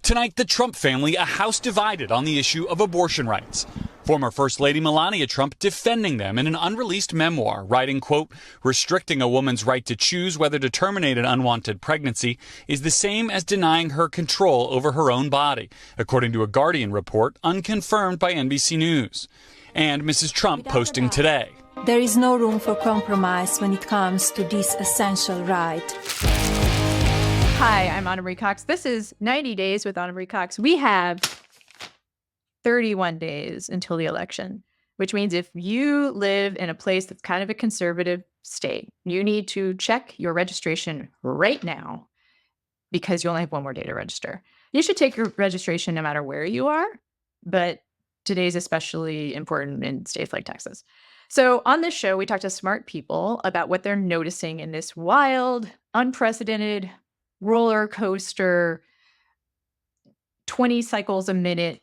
Tonight, the Trump family, a house divided on the issue of abortion rights. Former First Lady Melania Trump defending them in an unreleased memoir, writing, quote, restricting a woman's right to choose whether to terminate an unwanted pregnancy is the same as denying her control over her own body, according to a Guardian report unconfirmed by NBC News. And Mrs. Trump posting today. There is no room for compromise when it comes to this essential right. Hi, I'm Ana Marie Cox. This is 90 Days with Ana Marie Cox. We have 31 days until the election, which means if you live in a place that's kind of a conservative state, you need to check your registration right now because you only have one more day to register. You should take your registration no matter where you are, but today's especially important in states like Texas. So on this show, we talk to smart people about what they're noticing in this wild, unprecedented roller coaster, 20 cycles a minute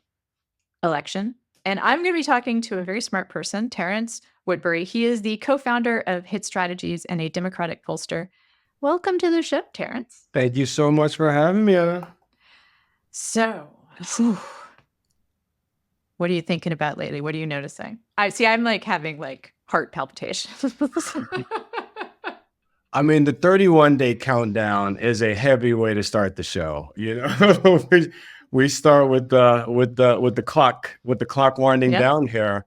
election. And I'm going to be talking to a very smart person, Terrance Woodbury. He is the co-founder of Hit Strategies and a Democratic pollster. Welcome to the show, Terrance. Thank you so much for having me, Anna. So, what are you thinking about lately? What are you noticing? I'm like having like heart palpitations. I mean, the 31-day countdown is a heavy way to start the show. You know, we start with the clock winding down here.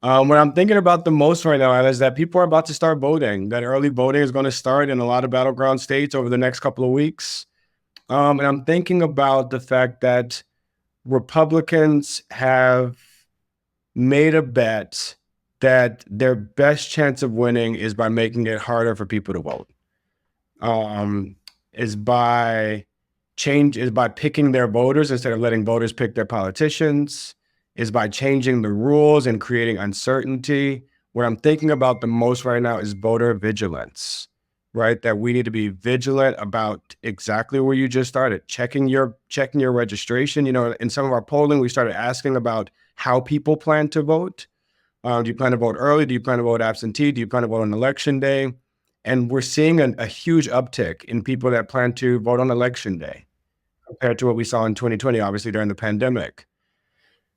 What I'm thinking about the most right now is that people are about to start voting. That early voting is going to start in a lot of battleground states over the next couple of weeks. And I'm thinking about the fact that Republicans have made a bet that their best chance of winning is by making it harder for people to vote. Is by picking their voters instead of letting voters pick their politicians, is by changing the rules and creating uncertainty. What I'm thinking about the most right now is voter vigilance, right? That we need to be vigilant about exactly where you just started, checking your registration. You know, in some of our polling, we started asking about how people plan to vote. Do you plan to vote early? Do you plan to vote absentee? Do you plan to vote on election day? And we're seeing a huge uptick in people that plan to vote on election day compared to what we saw in 2020, obviously during the pandemic.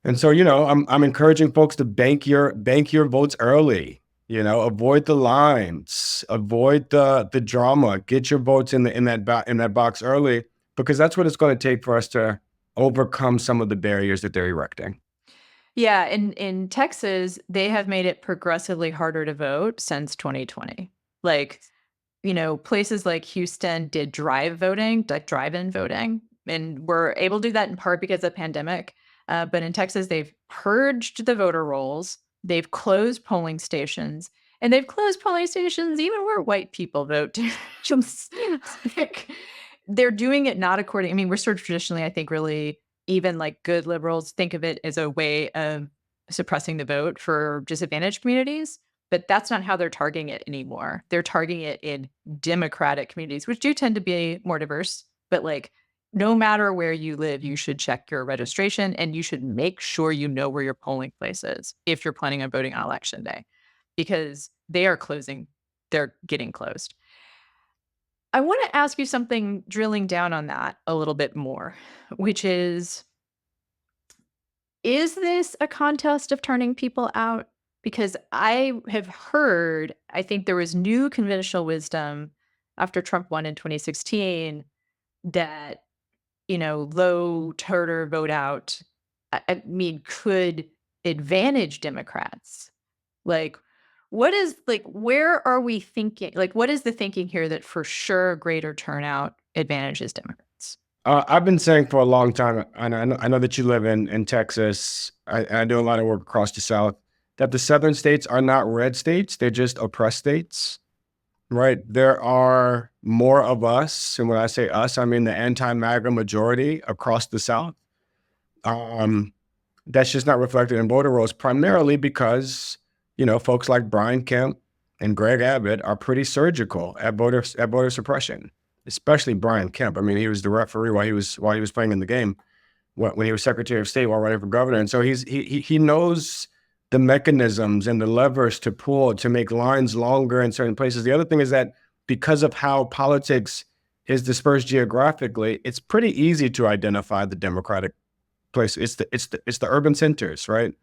And so, you know, I'm encouraging folks to bank your votes early. You know, avoid the lines, avoid the drama. Get your votes in that box early, because that's what it's going to take for us to overcome some of the barriers that they're erecting. Yeah, in Texas, they have made it progressively harder to vote since 2020. Like, you know, places like Houston did drive-in voting, and were able to do that in part because of the pandemic. But in Texas, they've purged the voter rolls, they've closed polling stations, and they've closed polling stations even where white people vote. They're doing it not according, I mean, we're sort of traditionally, I think, really, even like good liberals think of it as a way of suppressing the vote for disadvantaged communities, but that's not how they're targeting it anymore. They're targeting it in Democratic communities, which do tend to be more diverse, but like no matter where you live, you should check your registration and you should make sure you know where your polling place is if you're planning on voting on election day, because they're getting closed. I want to ask you something, drilling down on that a little bit more, which is this a contest of turning people out? Because I have heard, I think there was new conventional wisdom after Trump won in 2016 that, you know, low turnout vote out, I mean, could advantage Democrats. Like, where are we thinking? Like, what is the thinking here that for sure greater turnout advantages Democrats? I've been saying for a long time, and I know that you live in Texas. I do a lot of work across the South, that the southern states are not red states. They're just oppressed states, right? There are more of us. And when I say us, I mean the anti-MAGA majority across the South. That's just not reflected in voter rolls, primarily because, you know, folks like Brian Kemp and Greg Abbott are pretty surgical at voter suppression, especially Brian Kemp. I mean, he was the referee while he was playing in the game, when he was Secretary of State while running for governor. And so he knows the mechanisms and the levers to pull to make lines longer in certain places. The other thing is that because of how politics is dispersed geographically, it's pretty easy to identify the Democratic place. It's the urban centers, right?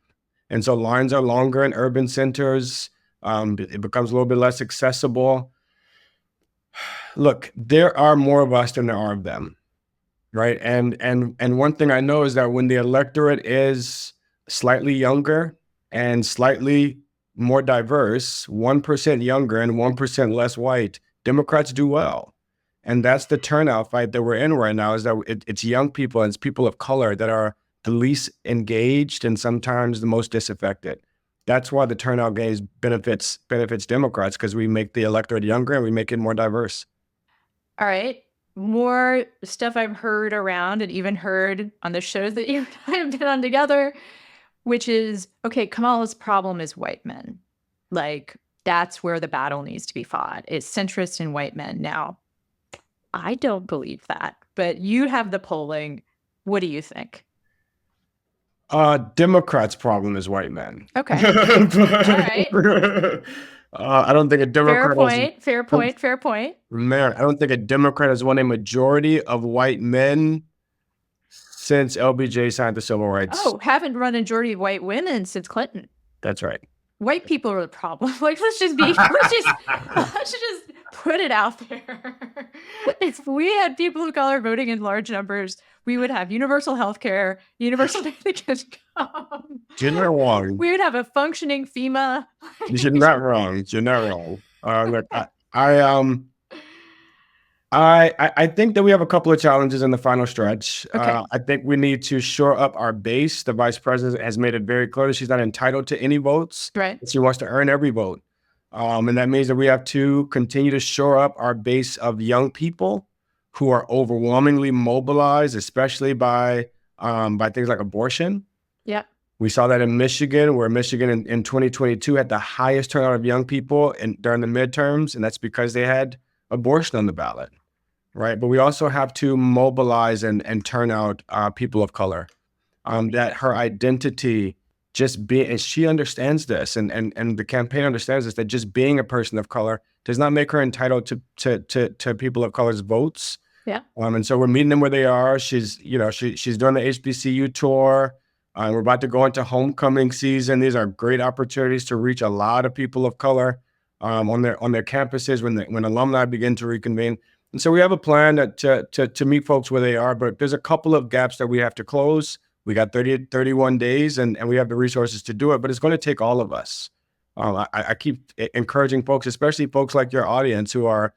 And so lines are longer in urban centers. It becomes a little bit less accessible. Look, there are more of us than there are of them, right? And one thing I know is that when the electorate is slightly younger and slightly more diverse, 1% younger and 1% less white, Democrats do well. And that's the turnout fight that we're in right now, is that it's young people and it's people of color that are the least engaged and sometimes the most disaffected. That's why the turnout gains benefits Democrats, because we make the electorate younger and we make it more diverse. All right. More stuff I've heard around and even heard on the shows that you and I have been on together, which is, okay, Kamala's problem is white men. Like, that's where the battle needs to be fought, is centrist and white men. Now, I don't believe that, but you have the polling. What do you think? Democrats' problem is white men. Okay. All right. I don't think a Democrat Fair point. Man, I don't think a Democrat has won a majority of white men since LBJ signed the Civil Rights. Oh, haven't run a majority of white women since Clinton. That's right. White people are the problem. Like, let's just put it out there. If we had people of color voting in large numbers, we would have universal health care, universal basic income. You're not wrong. We would have a functioning FEMA. You're not wrong. You're not wrong. Look, I think that we have a couple of challenges in the final stretch. Okay. I think we need to shore up our base. The vice president has made it very clear that she's not entitled to any votes. Right. She wants to earn every vote. And that means that we have to continue to shore up our base of young people who are overwhelmingly mobilized, especially by things like abortion. Yeah. We saw that in Michigan, where Michigan in 2022 had the highest turnout of young people during the midterms, and that's because they had abortion on the ballot, right? But we also have to mobilize and turn out people of color. That her identity and she understands this, and the campaign understands this, that just being a person of color does not make her entitled to people of color's votes. Yeah. And so we're meeting them where they are. She's doing the HBCU tour. We're about to go into homecoming season. These are great opportunities to reach a lot of people of color on their campuses when alumni begin to reconvene. And so we have a plan to meet folks where they are, but there's a couple of gaps that we have to close. We got 31 days and we have the resources to do it, but it's going to take all of us. I keep encouraging folks, especially folks like your audience who are,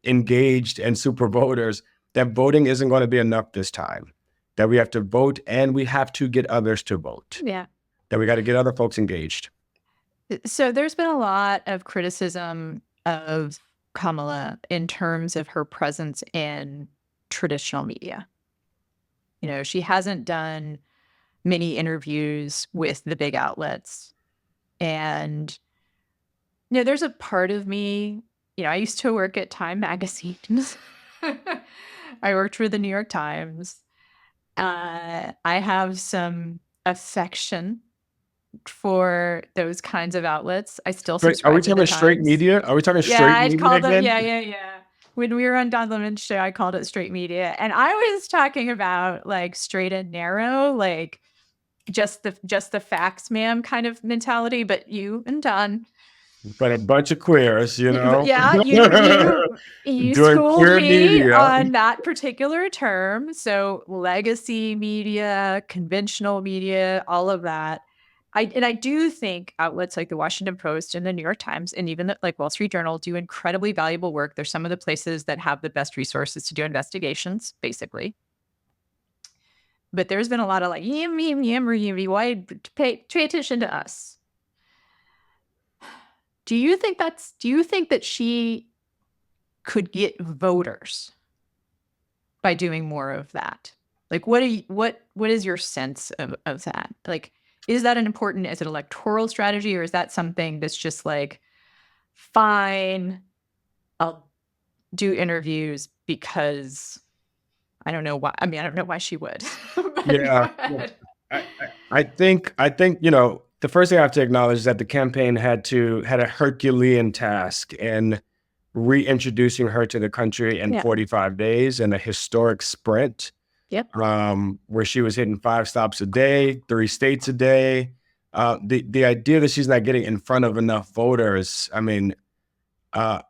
engaged and super voters, that voting isn't going to be enough this time, that we have to vote and we have to get others to vote. Yeah. That we got to get other folks engaged. So there's been a lot of criticism of Kamala in terms of her presence in traditional media. She hasn't done many interviews with the big outlets. And, there's a part of me, I used to work at Time magazine. I worked for the New York Times. I have some affection for those kinds of outlets. I still subscribe. Are we talking straight media? Are we talking straight media? Yeah, I called it. Yeah. When we were on Don Lemon's show, I called it straight media, and I was talking about like straight and narrow, like just the facts, ma'am, kind of mentality. But you and Don, but a bunch of queers, Yeah, you schooled me media on that particular term. So legacy media, conventional media, all of that. I do think outlets like the Washington Post and the New York Times and even like Wall Street Journal do incredibly valuable work. They're some of the places that have the best resources to do investigations, basically. But there's been a lot of like, why pay attention to us? Do you think that she could get voters by doing more of that? Like, what is your sense of that? Like, is that as an electoral strategy, or is that something that's just like, fine, I'll do interviews because I don't know why. I mean, I don't know why she would. Yeah. I think, the first thing I have to acknowledge is that the campaign had a Herculean task in reintroducing her to the country in 45 days in a historic sprint. Yep. Where she was hitting 5 stops a day, 3 states a day. The idea that she's not getting in front of enough voters, I mean, I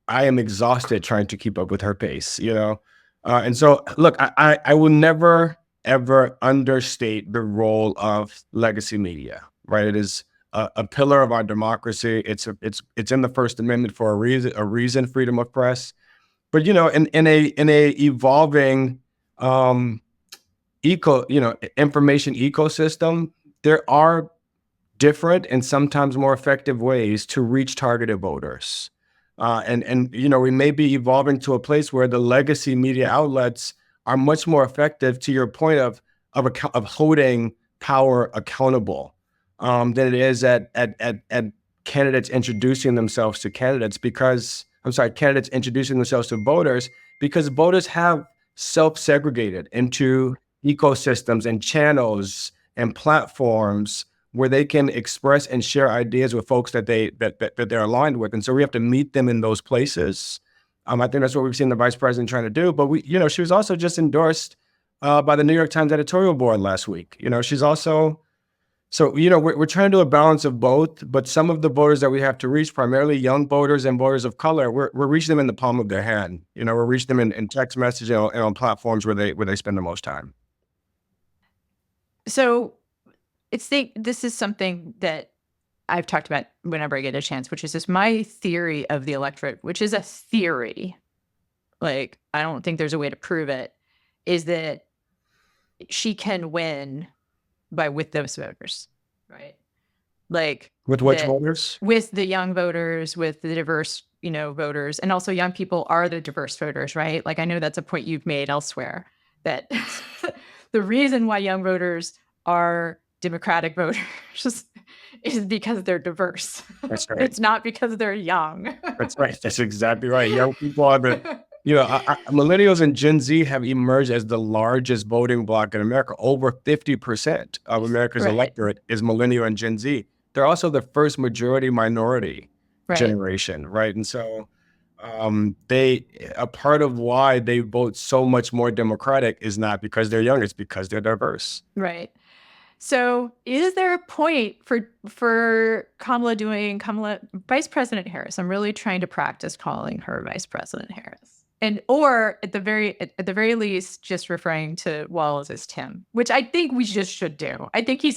am exhausted trying to keep up with her pace, you know? And so, look, I will never, ever understate the role of legacy media, right? It is a pillar of our democracy. It's in the First Amendment for a reason, freedom of press. But, you know, in a evolving information ecosystem, there are different and sometimes more effective ways to reach targeted voters. And you know, we may be evolving to a place where the legacy media outlets are much more effective, to your point of holding power accountable, than it is at candidates introducing themselves to candidates introducing themselves to voters, because voters have self-segregated into ecosystems and channels and platforms where they can express and share ideas with folks that they're aligned with. And so we have to meet them in those places. I think that's what we've seen the vice president trying to do. But she was also just endorsed by the New York Times editorial board last week. You know, she's also, so, you know, we're trying to do a balance of both, but some of the voters that we have to reach, primarily young voters and voters of color, we're reaching them in the palm of their hand. You know, we're reaching them in text messaging and on platforms where they spend the most time. So this is something that I've talked about whenever I get a chance, which is just my theory of the electorate, which is a theory. Like, I don't think there's a way to prove it, is that she can win with those voters, right? Like, with which voters? With the young voters, with the diverse, you know, voters, and also young people are the diverse voters, right? Like, I know that's a point you've made elsewhere, that the reason why young voters are Democratic voters is because they're diverse. That's right. It's not because they're young. That's right. That's exactly right. Young people are millennials and Gen Z have emerged as the largest voting bloc in America. Over 50% of America's electorate is millennial and Gen Z. They're also the first majority minority generation, right? And so a part of why they vote so much more Democratic is not because they're young, it's because they're diverse. Right. So is there a point for Kamala Vice President Harris? I'm really trying to practice calling her Vice President Harris. Or at the very least, just referring to Walz as Tim, which I think we just should do. I think he's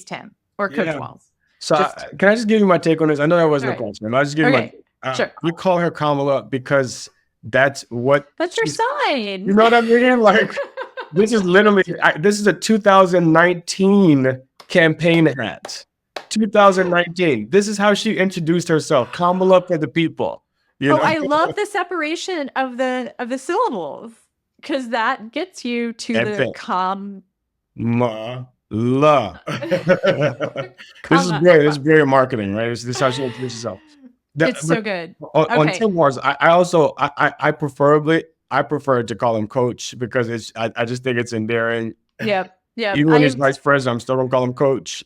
Tim or Coach Walz. So can I just give you my take on this? I know that wasn't a question. I'll just give you sure. We call her Kamala because that's her sign. You know what I mean? Like, this is literally, this is a 2019 campaign hat. 2019. This is how she introduced herself. Kamala for the people. You know? I love the separation of the syllables, because that gets you to the Kamala. This is great. This is great marketing, right? This is how she introduced herself. It's so good. On Tim Walz, I prefer to call him Coach because I just think it's endearing. Yep. Even when he's vice president, I'm still gonna call him Coach.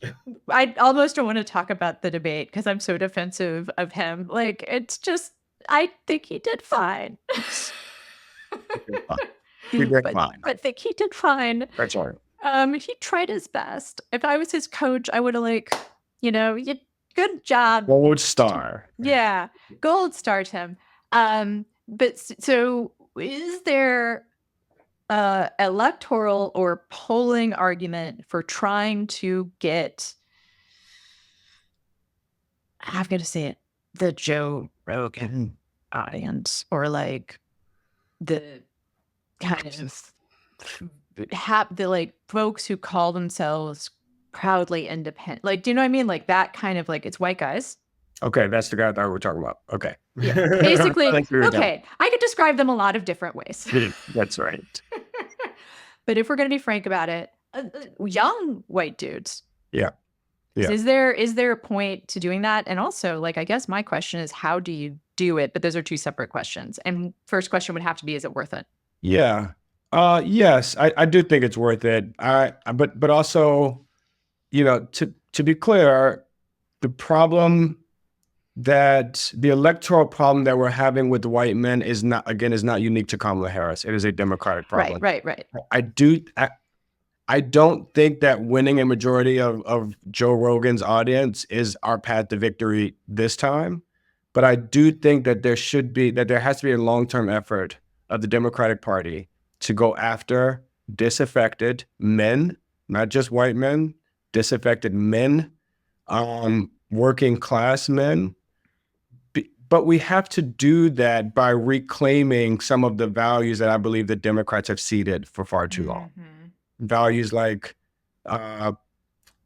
I almost don't want to talk about the debate because I'm so defensive of him. Like, it's just, I think he did fine. He did fine. I think he did fine. That's right. He tried his best. If I was his coach, I would have good job. Gold star. Yeah, gold star, Tim. But so is there electoral or polling argument for trying to get, I'm going to say it, the Joe Rogan audience, or like the kind of the folks who call themselves proudly independent? Like, do you know what I mean? Like that kind of, like, it's white guys. Okay, that's the guy that we're talking about. Okay. Yeah, basically, okay. I could describe them a lot of different ways. That's right. But if we're going to be frank about it, young white dudes. Yeah. Is there a point to doing that? And also, like, I guess my question is, how do you do it? But those are two separate questions. And first question would have to be, is it worth it? Yeah. Yes, I do think it's worth it. But also, to be clear, the problem that the electoral problem that we're having with white men is not unique to Kamala Harris. It is a Democratic problem. Right. I don't think that winning a majority of Joe Rogan's audience is our path to victory this time. But I do think that there has to be a long-term effort of the Democratic Party to go after disaffected men, not just white men, disaffected men, working class men. But we have to do that by reclaiming some of the values that I believe the Democrats have ceded for far too long. Values like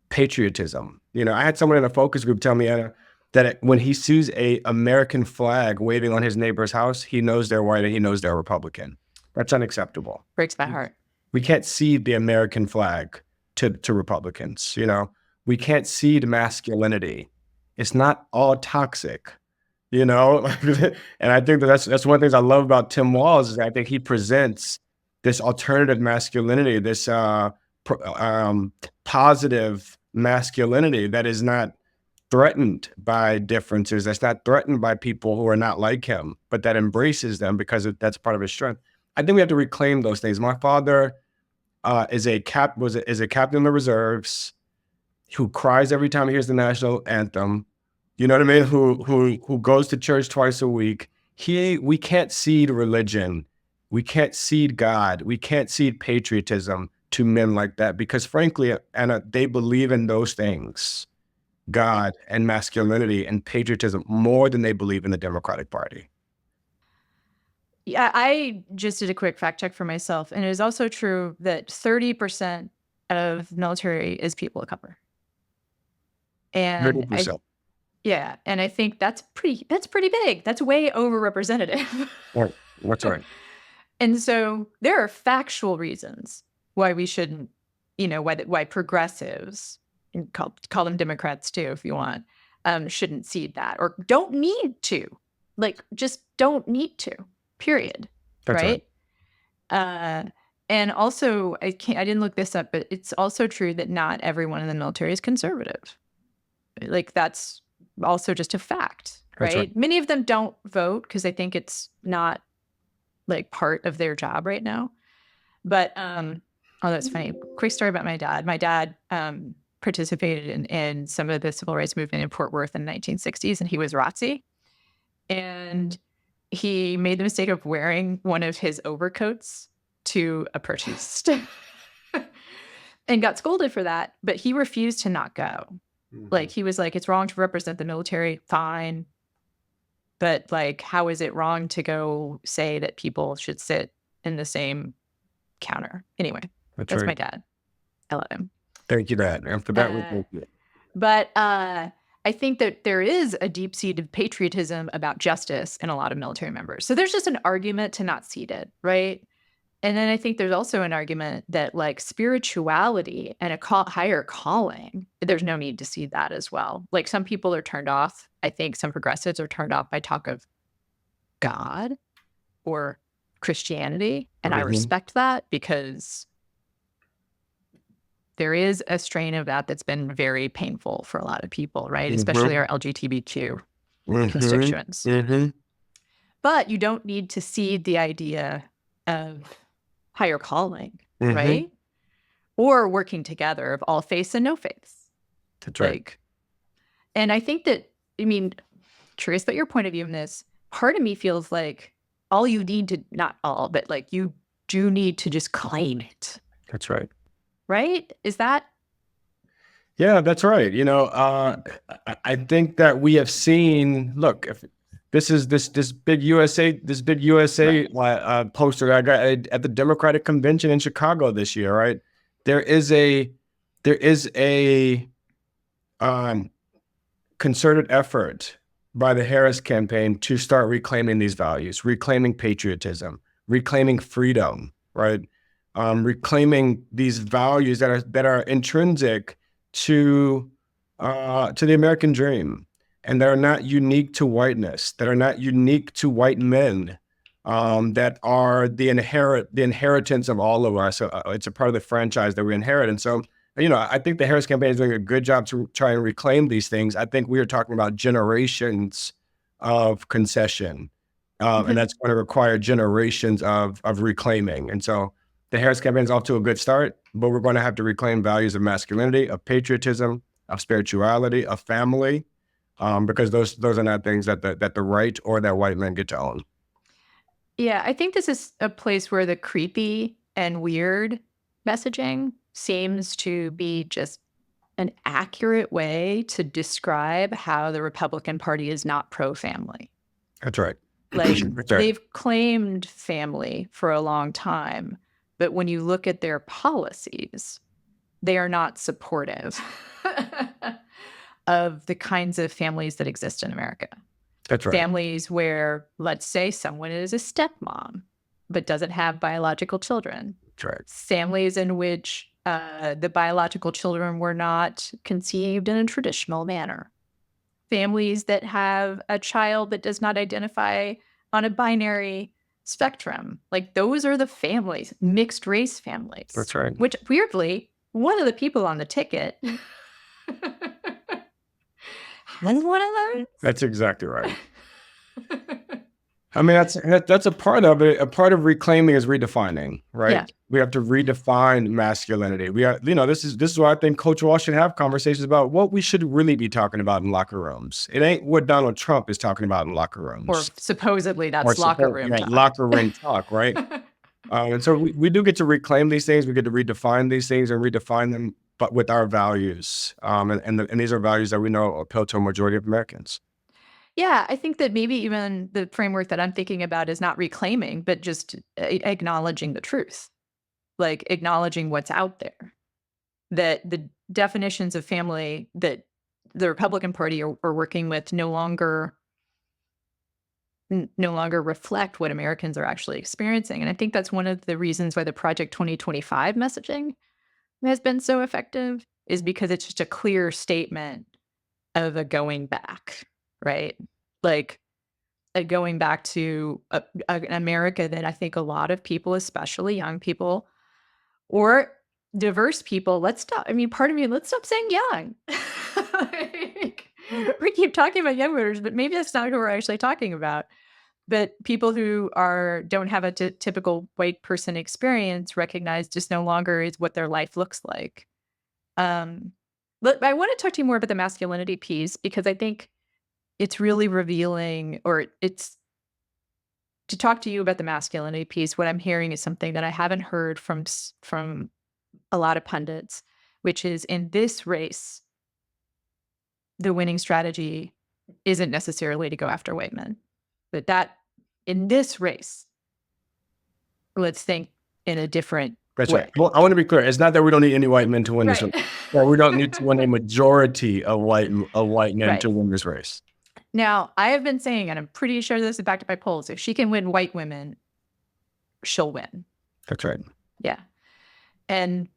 patriotism. I had someone in a focus group tell me, Anna, that when he sees a American flag waving on his neighbor's house, he knows they're white and he knows they're Republican. That's unacceptable. Breaks my heart. We can't cede the American flag to Republicans. We can't cede masculinity. It's not all toxic. And I think that's one of the things I love about Tim Walz is I think he presents this alternative masculinity, this positive masculinity that is not threatened by differences, that's not threatened by people who are not like him, but that embraces them because that's part of his strength. I think we have to reclaim those things. My father is a captain in the reserves who cries every time he hears the national anthem. You know what I mean? Who goes to church twice a week. We can't cede religion. We can't cede God. We can't cede patriotism to men like that because, frankly, Anna, they believe in those things, God and masculinity and patriotism, more than they believe in the Democratic Party. Yeah, I just did a quick fact check for myself, and it is also true that 30% of military is people of color. And 30%. yeah, and I think that's pretty big. That's way overrepresentative. Right. That's right. And so there are factual reasons why we shouldn't, why progressives, and call them Democrats too if you want, shouldn't cede that or don't need to, just don't need to, period. That's right. And also, I didn't look this up, but it's also true that not everyone in the military is conservative. That's also just a fact, right? Many of them don't vote because they think it's not part of their job right now. But that's funny. Quick story about my dad. My dad participated in some of the civil rights movement in Fort Worth in the 1960s, and he was ROTC. And he made the mistake of wearing one of his overcoats to a protest and got scolded for that. But he refused to not go. He was like, it's wrong to represent the military. Fine. But how is it wrong to go say that people should sit in the same counter? Anyway, that's my dad. I love him. Thank you, Dad. After that, we'll But I think that there is a deep-seated patriotism about justice in a lot of military members. So there's just an argument to not cede it, right? And then I think there's also an argument that spirituality and a higher calling, there's no need to cede that as well. Some people are turned off. I think some progressives are turned off by talk of God or Christianity. And I respect that because there is a strain of that's been very painful for a lot of people, right? Especially our LGBTQ constituents. But you don't need to cede the idea of higher calling, right? Or working together of all faiths and no faiths. That's right. And I think that, curious about your point of view in this, part of me feels like all you need to, not all, but you do need to just claim it. That's right. Right? Is that? Yeah, that's right. I think that we have seen, look, if this is this big USA poster I got at the Democratic Convention in Chicago this year, right? There is a concerted effort by the Harris campaign to start reclaiming these values, reclaiming patriotism, reclaiming freedom, right? Reclaiming these values that are intrinsic to the American dream, and that are not unique to whiteness, that are not unique to white men, that are the inheritance of all of us. It's a part of the franchise that we inherit. And so I think the Harris campaign is doing a good job to try and reclaim these things. I think we are talking about generations of concession, and that's going to require generations of reclaiming. And so the Harris campaign is off to a good start, but we're going to have to reclaim values of masculinity, of patriotism, of spirituality, of family, because those are not things that the right or that white men get to own. Yeah, I think this is a place where the creepy and weird messaging seems to be just an accurate way to describe how the Republican Party is not pro-family. That's right. Like, That's right. they've claimed family for a long time, but when you look at their policies, they are not supportive of the kinds of families that exist in America. That's right. Families where, let's say, someone is a stepmom but doesn't have biological children. That's right. Families in which the biological children were not conceived in a traditional manner. Families that have a child that does not identify on a binary spectrum. Like, those are the families, mixed race families. That's right. Which, weirdly, one of the people on the ticket has one of those. That's exactly right. I mean, that's a part of it. A part of reclaiming is redefining, right? Yeah. We have to redefine masculinity. This is why I think Coach Walsh should have conversations about what we should really be talking about in locker rooms. It ain't what Donald Trump is talking about in locker rooms. Or supposedly that's locker room talk. Locker room talk, right? And so we do get to reclaim these things. We get to redefine these things and redefine them, but with our values. And these are values that we know appeal to a majority of Americans. Yeah, I think that maybe even the framework that I'm thinking about is not reclaiming, but just acknowledging the truth, like acknowledging what's out there, that the definitions of family that the Republican Party are working with no longer reflect what Americans are actually experiencing. And I think that's one of the reasons why the Project 2025 messaging has been so effective, is because it's just a clear statement of a going back. Right? Like, going back to an America that I think a lot of people, especially young people or diverse people, let's stop saying young. Like, we keep talking about young voters, but maybe that's not who we're actually talking about. But people who don't have a typical white person experience recognize just no longer is what their life looks like. But I want to talk to you more about the masculinity piece, because I think it's really revealing, or it's to talk to you about the masculinity piece. What I'm hearing is something that I haven't heard from a lot of pundits, which is, in this race, the winning strategy isn't necessarily to go after white men, but that in this race, let's think in a different That's way. right. Well, I want to be clear. It's not that we don't need any white men to win this Right. race. Or we don't need to win a majority of white men Right. to win this race. Now, I have been saying, and I'm pretty sure this is backed by polls, if she can win white women, she'll win. That's right. Yeah. And,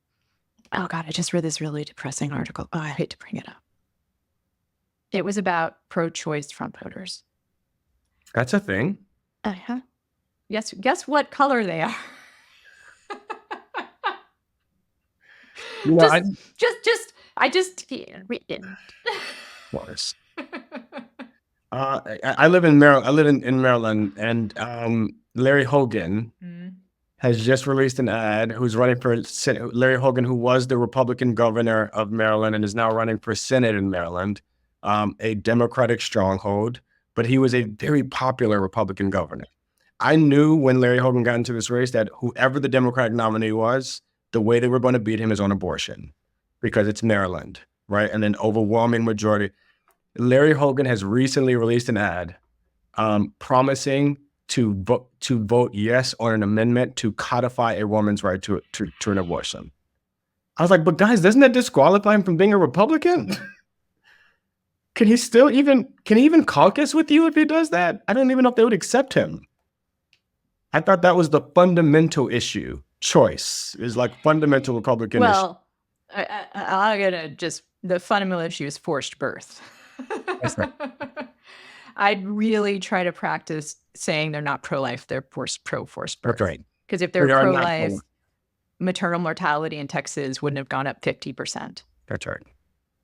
oh God, I just read this really depressing article. Oh, I hate to bring it up. It was about pro-choice Trump voters. That's a thing. Uh-huh. Yes. Guess what color they are? I just read it. Was. I live in Maryland. I live in Maryland, and Larry Hogan has just released an ad. Who's running for Senate? Larry Hogan, who was the Republican governor of Maryland and is now running for Senate in Maryland, a Democratic stronghold, but he was a very popular Republican governor. I knew when Larry Hogan got into this race that whoever the Democratic nominee was, the way they were going to beat him is on abortion, because it's Maryland, right? And an overwhelming majority. Larry Hogan has recently released an ad promising to vote yes on an amendment to codify a woman's right to an abortion. I was like, but guys, doesn't that disqualify him from being a Republican? Can he even caucus with you if he does that? I don't even know if they would accept him. I thought that was the fundamental issue. Choice is like fundamental Republican issue. Well, I'm gonna just, the fundamental issue is forced birth. That's right. I'd really try to practice saying they're not pro-life, they're pro-forced birth. That's right. Because if they're We are not pro-life, maternal mortality in Texas wouldn't have gone up 50% That's right.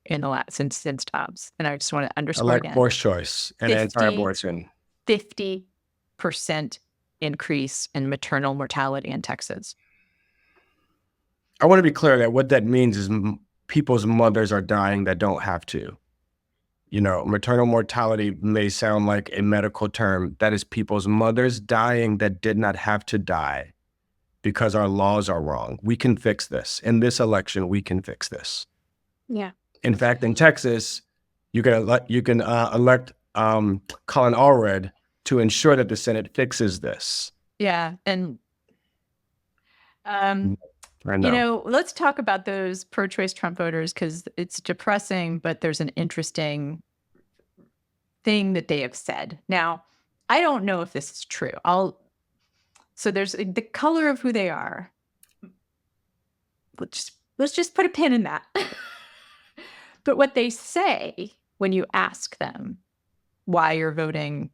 in the last since Dobbs. And I just want to underscore Elect again, forced choice and 50 anti-abortion. 50% increase in maternal mortality in Texas. I want to be clear that what that means is people's mothers are dying that don't have to. You know, maternal mortality may sound like a medical term. That is people's mothers dying that did not have to die because our laws are wrong. We can fix this. In this election, we can fix this. Yeah. In fact, in Texas, you can elect Colin Allred to ensure that the Senate fixes this. Yeah. And, I know. you know, let's talk about those pro-choice Trump voters, because it's depressing, but there's an interesting thing that they have said. Now, I don't know if this is true. So there's the color of who they are. Let's just put a pin in that. But what they say when you ask them why you're voting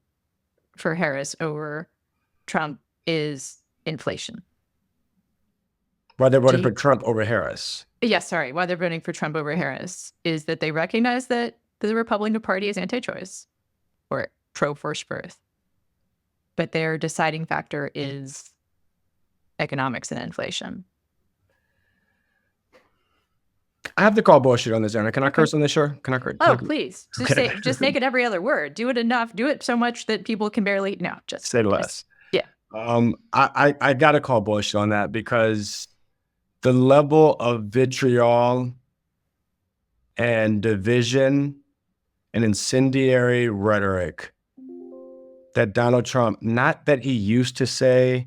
for Harris over Trump is inflation. Why they're voting for Trump over Harris? Why they're voting for Trump over Harris is that they recognize that the Republican Party is anti-choice or pro-first birth. But their deciding factor is economics and inflation. I have to call bullshit on this, Anna. Can I curse on this show? Can I curse? Please. Just make it every other word. Do it enough. Do it so much that people can barely. No, just say less. Yeah. I got to call bullshit on that because the level of vitriol and division and incendiary rhetoric that Donald Trump, not that he used to say,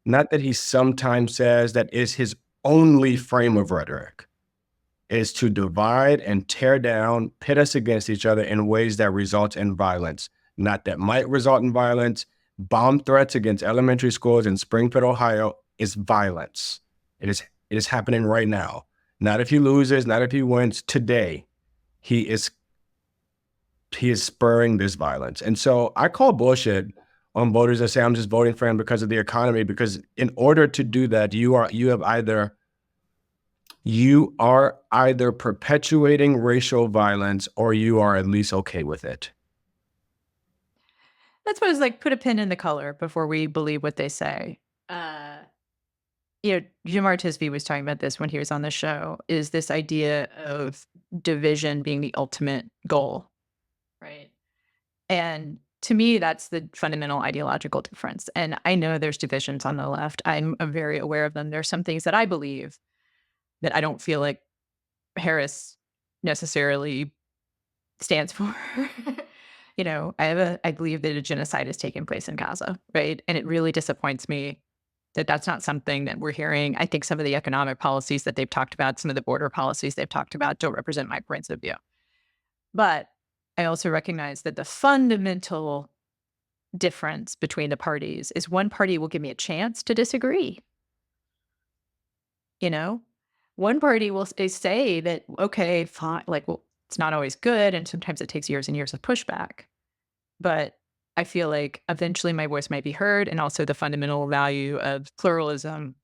not that he sometimes says, that is his only frame of rhetoric, is to divide and tear down, pit us against each other in ways that result in violence, not that might result in violence. Bomb threats against elementary schools in Springfield, Ohio is violence. It is happening right now. Not if he loses, not if he wins. Today, he is spurring this violence. And so I call bullshit on voters that say, I'm just voting for him because of the economy, because in order to do that, you are either perpetuating racial violence or you are at least okay with it. That's what I was like, put a pin in the color before we believe what they say. Jim Artisby was talking about this when he was on the show, is this idea of division being the ultimate goal, right? And to me, that's the fundamental ideological difference. And I know there's divisions on the left. I'm very aware of them. There's some things that I believe that I don't feel like Harris necessarily stands for. I believe that a genocide has taken place in Gaza, right? And it really disappoints me that that's not something that we're hearing. I think some of the economic policies that they've talked about, some of the border policies they've talked about don't represent my points of view. But I also recognize that the fundamental difference between the parties is one party will give me a chance to disagree. One party will say that, okay, fine, it's not always good, and sometimes it takes years and years of pushback. But I feel like eventually my voice might be heard, and also the fundamental value of pluralism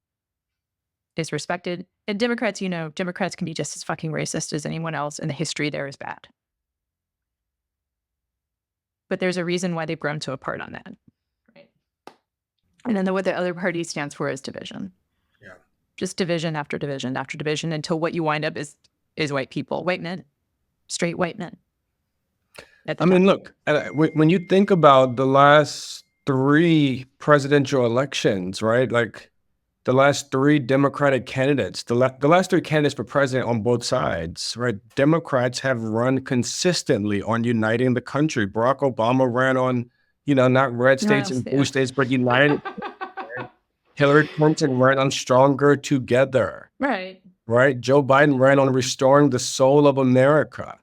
is respected. And Democrats can be just as fucking racist as anyone else, and the history there is bad. But there's a reason why they've grown so apart on that, right? And then what the other party stands for is division. Yeah. Just division after division after division until what you wind up is white people, white men, straight white men. Look, when you think about the last 3 presidential elections, right? Like the last 3 Democratic candidates, the last 3 candidates for president on both sides, right? Democrats have run consistently on uniting the country. Barack Obama ran on, not red states and blue states, but united. Hillary Clinton ran on stronger together. Right. Right? Joe Biden ran on restoring the soul of America.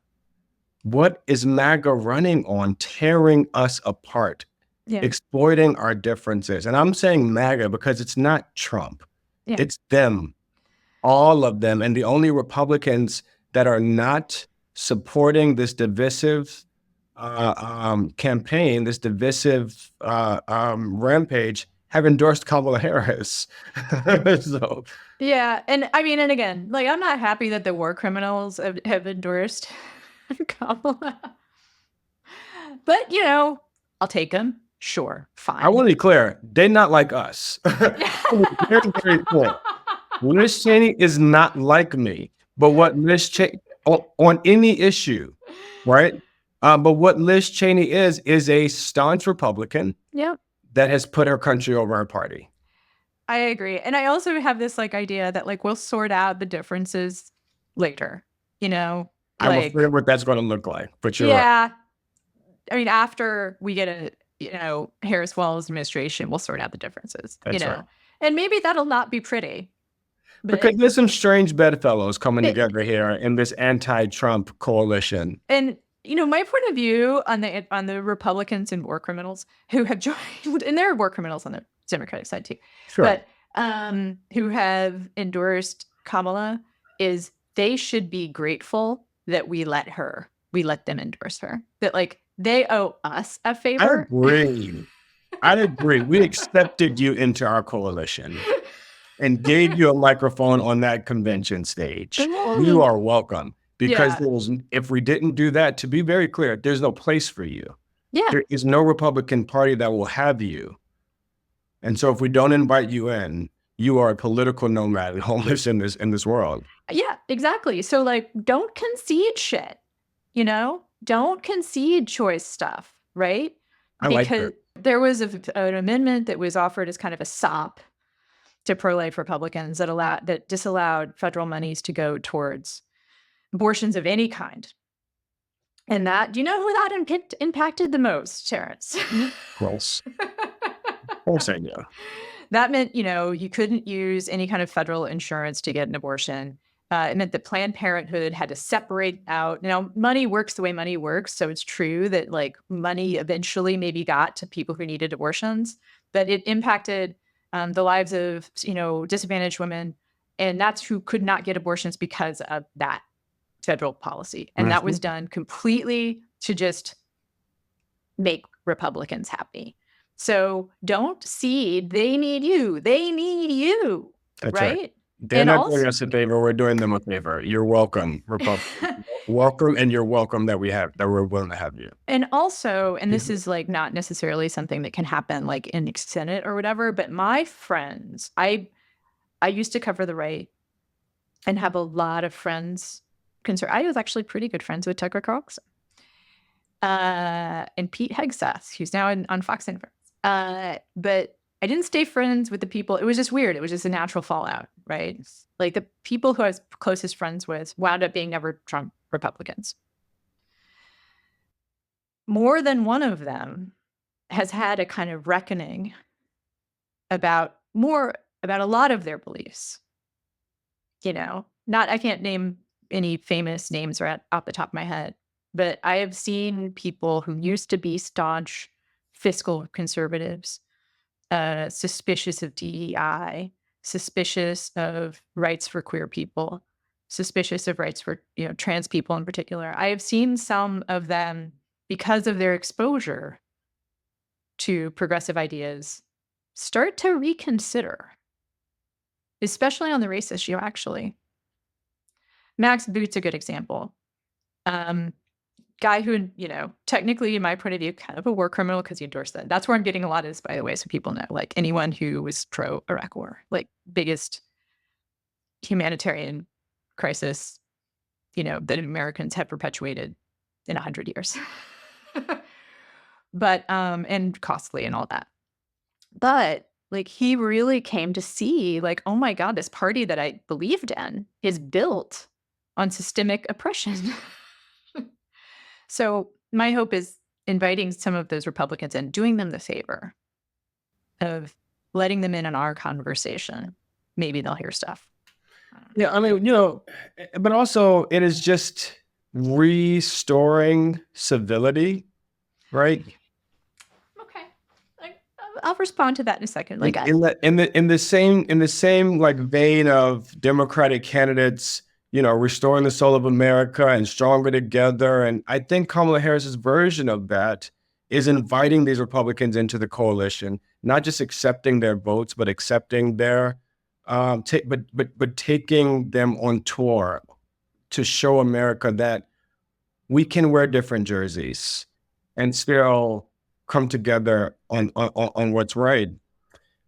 What is MAGA running on? Tearing us apart, exploiting our differences. And I'm saying MAGA because it's not Trump. Yeah. It's them, all of them. And the only Republicans that are not supporting this divisive campaign, this divisive rampage, have endorsed Kamala Harris. So Yeah, and I mean, and again, like I'm not happy that the war criminals have endorsed Kamala, but you know, I'll take them. Sure, I fine. want to be clear. They're not like us. Very, very clear. Liz Cheney is not like me. But what Liz Cheney, on any issue, right? But what Liz Cheney is a staunch Republican Yep. that has put her country over her party. I agree. And I also have this like idea that like we'll sort out the differences later, you know? I'm Like, afraid what that's going to look like. But you're right. yeah. I mean, after we get a, Harris Wells administration, we'll sort out the differences, That's right. And maybe that'll not be pretty. But Because there's some strange bedfellows coming together here in this anti-Trump coalition. and my point of view on the Republicans and war criminals who have joined, and there are war criminals on the Democratic side too, Sure. but who have endorsed Kamala, is they should be grateful that we let them endorse her. That like they owe us a I favor. agree. I agree. We accepted you into our coalition and gave you a microphone on that convention stage. You are welcome. Because Yeah. if we didn't do that, to be very clear, there's no place for you. Yeah. There is no Republican Party that will have you. And so if we don't invite you in, you are a political nomad homeless in this world. Yeah, exactly. So like, don't concede shit, don't concede choice stuff, right? I like Because that. there was an amendment that was offered as kind of a sop to pro-life Republicans that disallowed federal monies to go towards abortions of any kind. And that, do you know who that impacted the most, Terrance? Gross. Of course I do. That meant, you couldn't use any kind of federal insurance to get an abortion. It meant that Planned Parenthood had to separate out. Now, money works the way money works. So it's true that like money eventually maybe got to people who needed abortions, but it impacted the lives of, disadvantaged women. And that's who could not get abortions because of that federal policy. And that was done completely to just make Republicans happy. So don't cede. They need you. They need you. That's right? They're not doing us a favor. We're doing them a favor. You're welcome, Republican. Welcome, and you're welcome that we're willing to have you. And also, and this is like not necessarily something that can happen like in the Senate or whatever, but my friends, I used to cover the right and have a lot of friends. I was actually pretty good friends with Tucker Carlson and Pete Hegseth, who's now on Fox and Friends. But I didn't stay friends with the people. It was just weird. It was just a natural fallout, right? Like the people who I was closest friends with wound up being never Trump Republicans. More than one of them has had a kind of reckoning about a lot of their beliefs. I can't name any famous names right off the top of my head, but I have seen people who used to be staunch fiscal conservatives, suspicious of DEI, suspicious of rights for queer people, suspicious of rights for trans people in particular. I have seen some of them, because of their exposure to progressive ideas, start to reconsider, especially on the race issue, actually. Max Boot's a good example. Guy who, technically, in my point of view, kind of a war criminal because he endorsed that. That's where I'm getting a lot of this, by the way, so people know. Like anyone who was pro-Iraq war, like biggest humanitarian crisis, that Americans have perpetuated in 100 years. But, and costly and all that. But like he really came to see like, oh my God, this party that I believed in is built on systemic oppression. So my hope is inviting some of those Republicans in, doing them the favor of letting them in on our conversation. Maybe they'll hear stuff. Yeah, I mean, but also it is just restoring civility, right? Okay, I'll respond to that in a second. Like in the same like vein of Democratic candidates, restoring the soul of America and stronger together. And I think Kamala Harris's version of that is inviting these Republicans into the coalition, not just accepting their votes, but accepting their but taking them on tour to show America that we can wear different jerseys and still come together on what's right.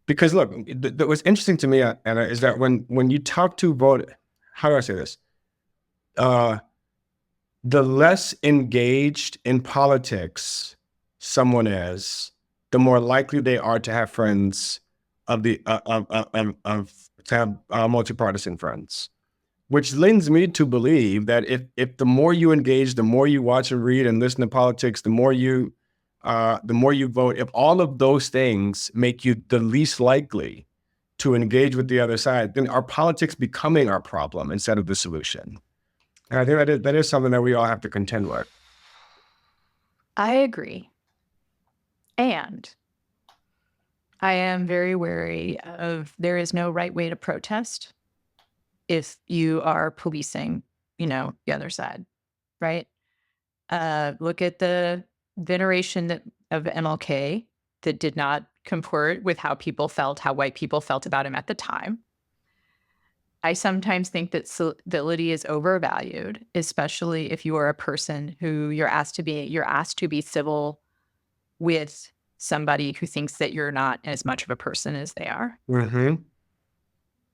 Because look, what's interesting to me, Anna, is that when you talk to how do I say this? The less engaged in politics someone is, the more likely they are to have friends to have multi-partisan friends. Which leads me to believe that if the more you engage, the more you watch and read and listen to politics, the more you vote. If all of those things make you the least likely to engage with the other side, then our politics becoming our problem instead of the solution. And I think that is something that we all have to contend with. I agree. And I am very wary of there is no right way to protest if you are policing, the other side, right? Look at the veneration of MLK that did not comport with how white people felt about him at the time. I sometimes think that civility is overvalued, especially if you are a person who you're asked to be civil with somebody who thinks that you're not as much of a person as they are. Mm-hmm.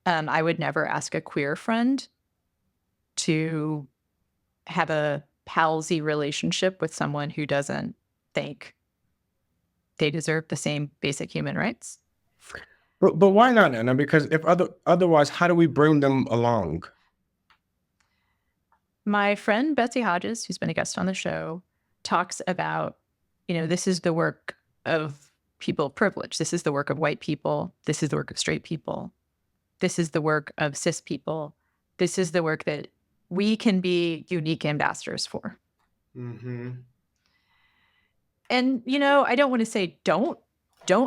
I would never ask a queer friend to have a palsy relationship with someone who doesn't think they deserve the same basic human rights. But why not, Anna? Because if otherwise, how do we bring them along? My friend Betsy Hodges, who's been a guest on the show, talks about, this is the work of people of privilege. This is the work of white people. This is the work of straight people. This is the work of cis people. This is the work that we can be unique ambassadors for. Mm-hmm. And, I don't want to say don't,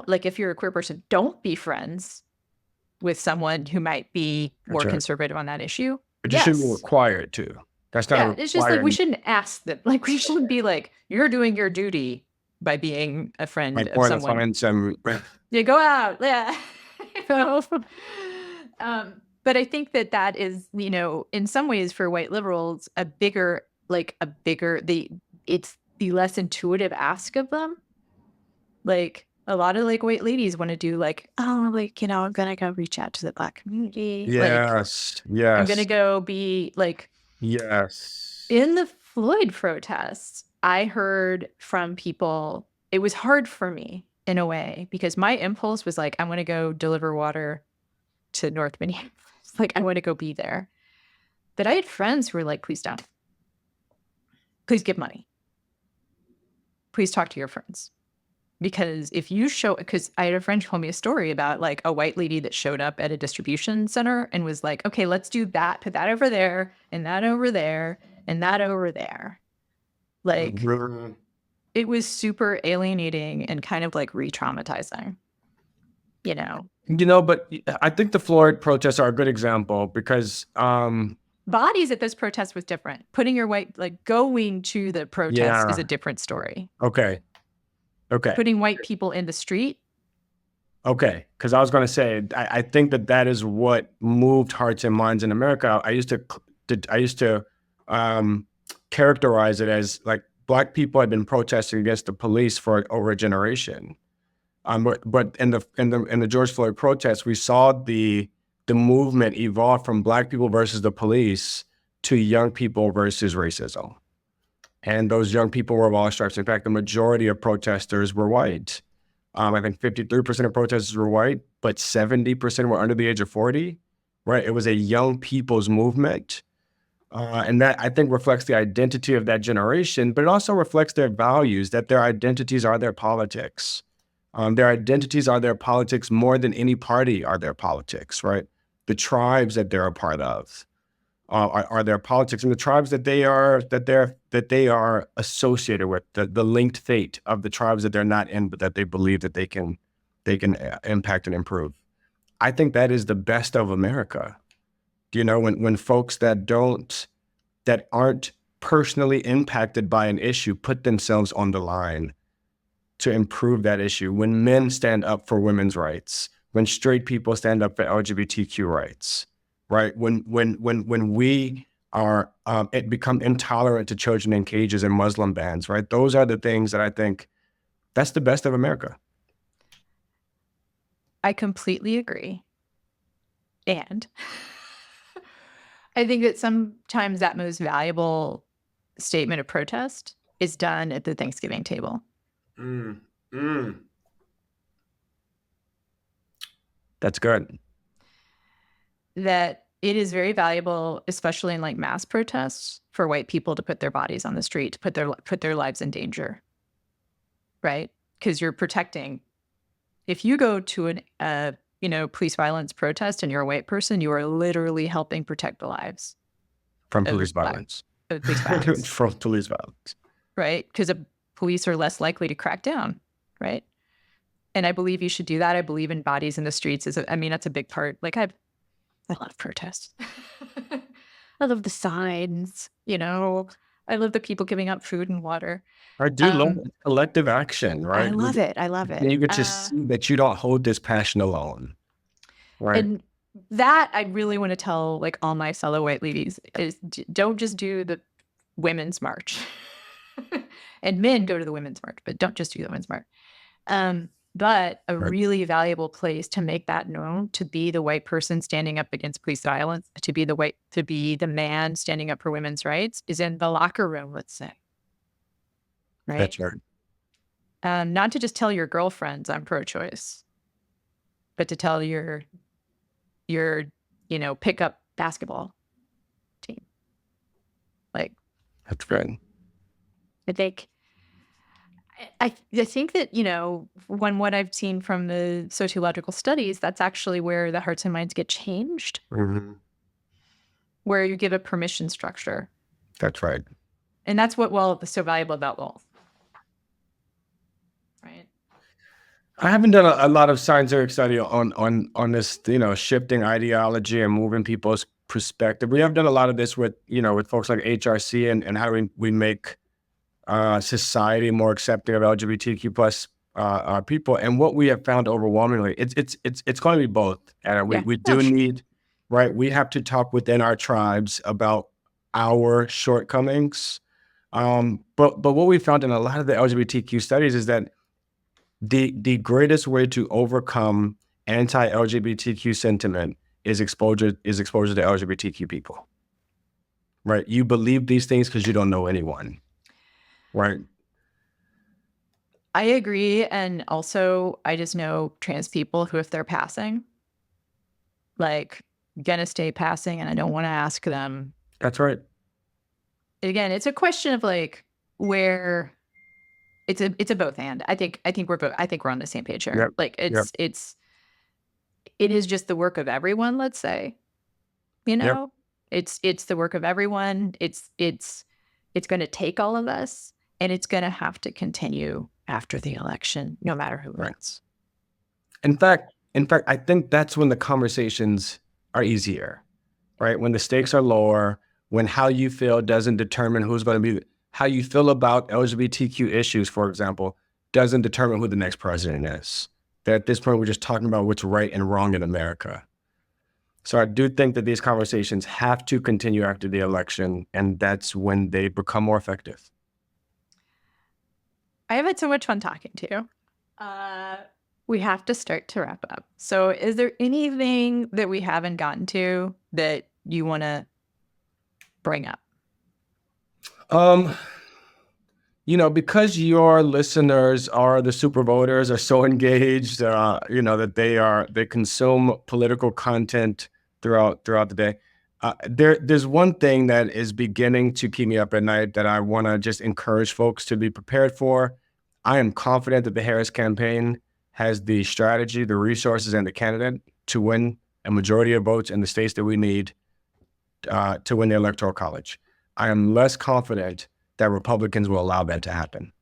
like, if you're a queer person, don't be friends with someone who might be more conservative on that issue. But you shouldn't be required to. That's not it's just like, we shouldn't ask them. Like, we shouldn't be like, you're doing your duty by being a friend of someone. Yeah, go out. Yeah. But I think that is, in some ways for white liberals, it's the less intuitive ask of them. Like, a lot of white ladies want to do I'm gonna go reach out to the Black community. Yes. I'm gonna go be yes. In the Floyd protests, I heard from people, it was hard for me in a way, because my impulse was I want to go deliver water to North Minneapolis. I want to go be there. But I had friends who were please don't. Please give money. Please talk to your friends. Because because I had a friend who told me a story about a white lady that showed up at a distribution center and was okay, let's do that, put that over there, and that over there, and that over there. It was super alienating and kind of re-traumatizing, But I think the Floyd protests are a good example because bodies at this protest was different. Putting your white, going to the protest is a different story. Okay. Putting white people in the street. Okay, because I was going to say, I think that is what moved hearts and minds in America. I used to characterize it as Black people had been protesting against the police for over a generation. But in the George Floyd protests, we saw the movement evolve from Black people versus the police to young people versus racism. And those young people were of all stripes. In fact, the majority of protesters were white. I think 53% of protesters were white, but 70% were under the age of 40, right? It was a young people's movement. And that, I think, reflects the identity of that generation, but it also reflects their values, that their identities are their politics. Their identities are their politics more than any party are their politics, right? The tribes that they're a part of are their politics, and the tribes that they are associated with, the linked fate of the tribes that they're not in, but that they believe that they can impact and improve. I think that is the best of America. When folks that aren't personally impacted by an issue put themselves on the line to improve that issue, when men stand up for women's rights, when straight people stand up for LGBTQ rights, right? When we are it become intolerant to children in cages and Muslim bans, right? Those are the things that I think that's the best of America. I completely agree. And I think that sometimes that most valuable statement of protest is done at the Thanksgiving table. That's good. That it is very valuable, especially in like mass protests, for white people to put their bodies on the street, to put their lives in danger, right? Because you're protecting. If you go to an police violence protest and you're a white person, you are literally helping protect the lives From police violence. Of police violence. From police violence. Right? Because police are less likely to crack down, right? And I believe you should do that. I believe in bodies in the streets. That's a big part. Like I love protests. I love the signs, I love the people giving up food and water. I do love collective action, right? I love it. And you get to see that you don't hold this passion alone, right? And that I really want to tell like all my fellow white ladies is don't just do the women's march. And men go to the women's march, but don't just do the women's march. But a really valuable place to make that known, to be the white person standing up against police violence, to be the man standing up for women's rights, is in the locker room, let's say. Right? That's right. Not to just tell your girlfriends I'm pro-choice, but to tell your pickup basketball team. Like, that's good. I think that, when what I've seen from the sociological studies, that's actually where the hearts and minds get changed, where you give a permission structure. That's right. And that's what is so valuable about both. Right. I haven't done a lot of scientific study on this, shifting ideology and moving people's perspective. We have done a lot of this with folks like HRC and how we make society more accepting of LGBTQ plus people. And what we have found overwhelmingly, it's going to be both. And we do need, right? We have to talk within our tribes about our shortcomings. But what we found in a lot of the LGBTQ studies is that the greatest way to overcome anti-LGBTQ sentiment is exposure to LGBTQ people. Right? You believe these things because you don't know anyone. Right. I agree. And also, I just know trans people who, if they're passing, like, gonna stay passing, and I don't want to ask them. That's right. Again, it's a question of like where it's a both and. I think we're on the same page here. Yep. Like it is just the work of everyone, let's say. Yep. It's the work of everyone. It's going to take all of us. And it's going to have to continue after the election, no matter who wins. In fact, I think that's when the conversations are easier, right? When the stakes are lower, when how you feel doesn't determine who's going to be, how you feel about LGBTQ issues, for example, doesn't determine who the next president is. That at this point, we're just talking about what's right and wrong in America. So I do think that these conversations have to continue after the election, and that's when they become more effective. I have had so much fun talking to you. We have to start to wrap up. So is there anything that we haven't gotten to that you want to bring up? Because your listeners are the super voters, are so engaged, that they consume political content throughout the day. There's one thing that is beginning to keep me up at night that I want to just encourage folks to be prepared for. I am confident that the Harris campaign has the strategy, the resources, and the candidate to win a majority of votes in the states that we need to win the Electoral College. I am less confident that Republicans will allow that to happen.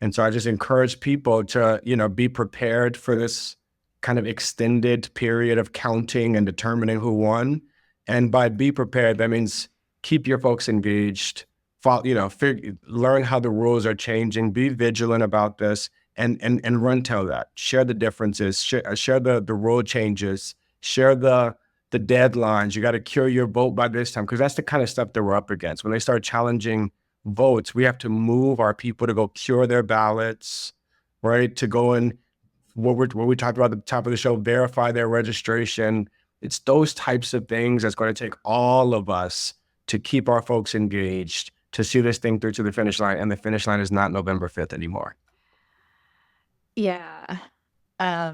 And so I just encourage people to, be prepared for this kind of extended period of counting and determining who won. And by be prepared, that means keep your folks engaged, learn how the rules are changing, be vigilant about this, and run tell that. Share the differences, share the rule changes, share the deadlines. You got to cure your vote by this time, because that's the kind of stuff that we're up against. When they start challenging votes, we have to move our people to go cure their ballots, right? To go and what we talked about at the top of the show, verify their registration. It's those types of things that's going to take all of us to keep our folks engaged, to see this thing through to the finish line. And the finish line is not November 5th anymore. Yeah. Yeah.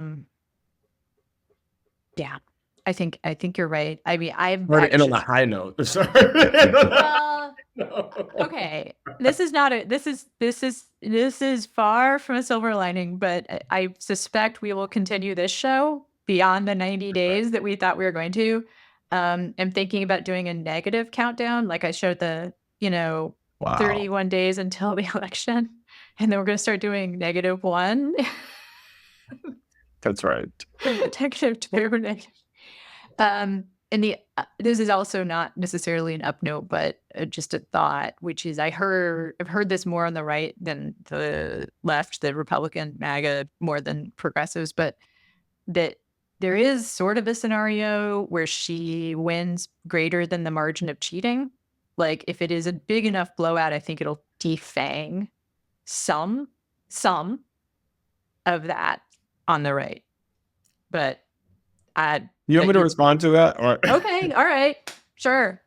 I think you're right. I mean, I've Heard it actually, on a high note. Sorry. okay. This is far from a silver lining, but I suspect we will continue this show beyond the 90 days that we thought we were going to. I'm thinking about doing a negative countdown, like I showed the, Wow. 31 days until the election, and then we're going to start doing -1. That's right. -2. And this is also not necessarily an up note, but just a thought, which is I've heard this more on the right than the left, the Republican MAGA more than progressives, but that there is sort of a scenario where she wins greater than the margin of cheating. Like, if it is a big enough blowout, I think it'll defang some of that on the right. But you want me to respond to that? Or? Okay, all right, sure.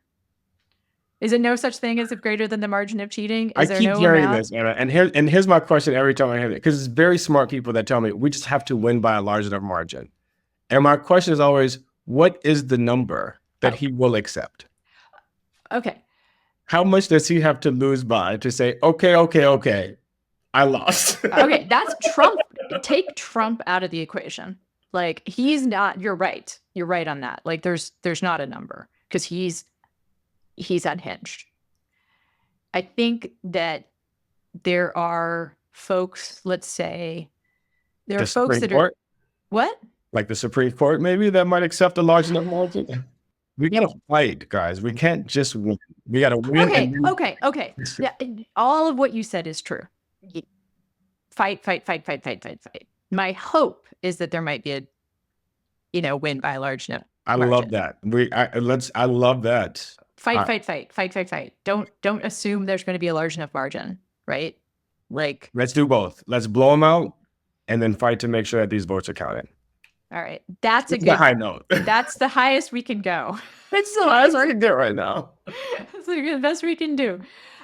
Is it no such thing as a greater than the margin of cheating? I keep hearing this, Anna, and here's my question every time I hear it, because it's very smart people that tell me we just have to win by a large enough margin. And my question is always, what is the number that he will accept? Okay. How much does he have to lose by to say, okay, I lost? Okay, that's Trump. Take Trump out of the equation. Like, he's not, you're right on that. Like, there's not a number, because he's unhinged. I think that there are folks, let's say, there are folks that are, what? Like the Supreme Court, maybe, that might accept a large enough margin. We gotta fight, guys. We can't just win. We gotta win. Okay. Yeah, all of what you said is true. Fight. My hope is that there might be a, win by a large enough margin. Love that. I love that. Fight. Don't assume there's going to be a large enough margin, right? Like, let's do both. Let's blow them out and then fight to make sure that these votes are counted. All right. That's a good high note. That's the highest we can go. It's the highest I can get right now. It's the best we can do.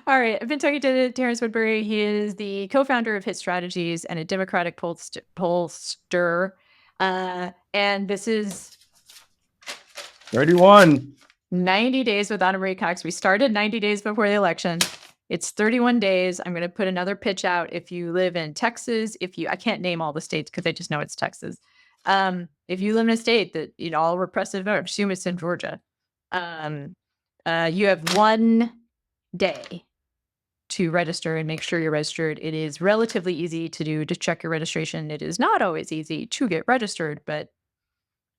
All right. I've been talking to Terrance Woodbury. He is the co-founder of Hit Strategies and a Democratic pollster. And this is 31. 90 days with Ana Marie Cox. We started 90 days before the election. It's 31 days. I'm going to put another pitch out. If you live in Texas, I can't name all the states because I just know it's Texas. If you live in a state that, all repressive vote, assume it's in Georgia. You have 1 day to register and make sure you're registered. It is relatively easy to check your registration. It is not always easy to get registered, but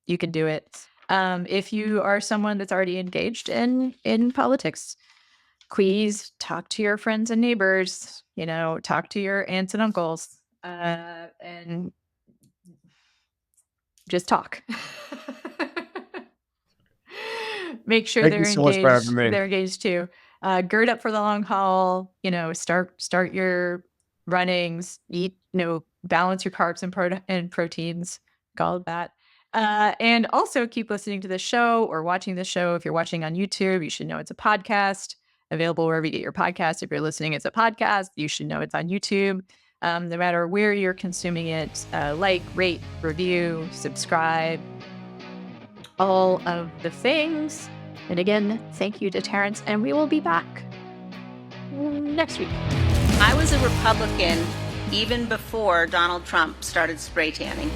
you can do it. If you are someone that's already engaged in politics, please talk to your friends and neighbors, talk to your aunts and uncles, and just talk. Make sure they're engaged. They're engaged too. Gird up for the long haul. Start your runnings. Eat. Balance your carbs and proteins. All of that. And also keep listening to the show or watching the show. If you're watching on YouTube, you should know it's a podcast available wherever you get your podcast. If you're listening, it's a podcast. You should know it's on YouTube. No matter where you're consuming it, like, rate, review, subscribe, all of the things. And again, thank you to Terrance, and we will be back next week. I was a Republican even before Donald Trump started spray tanning.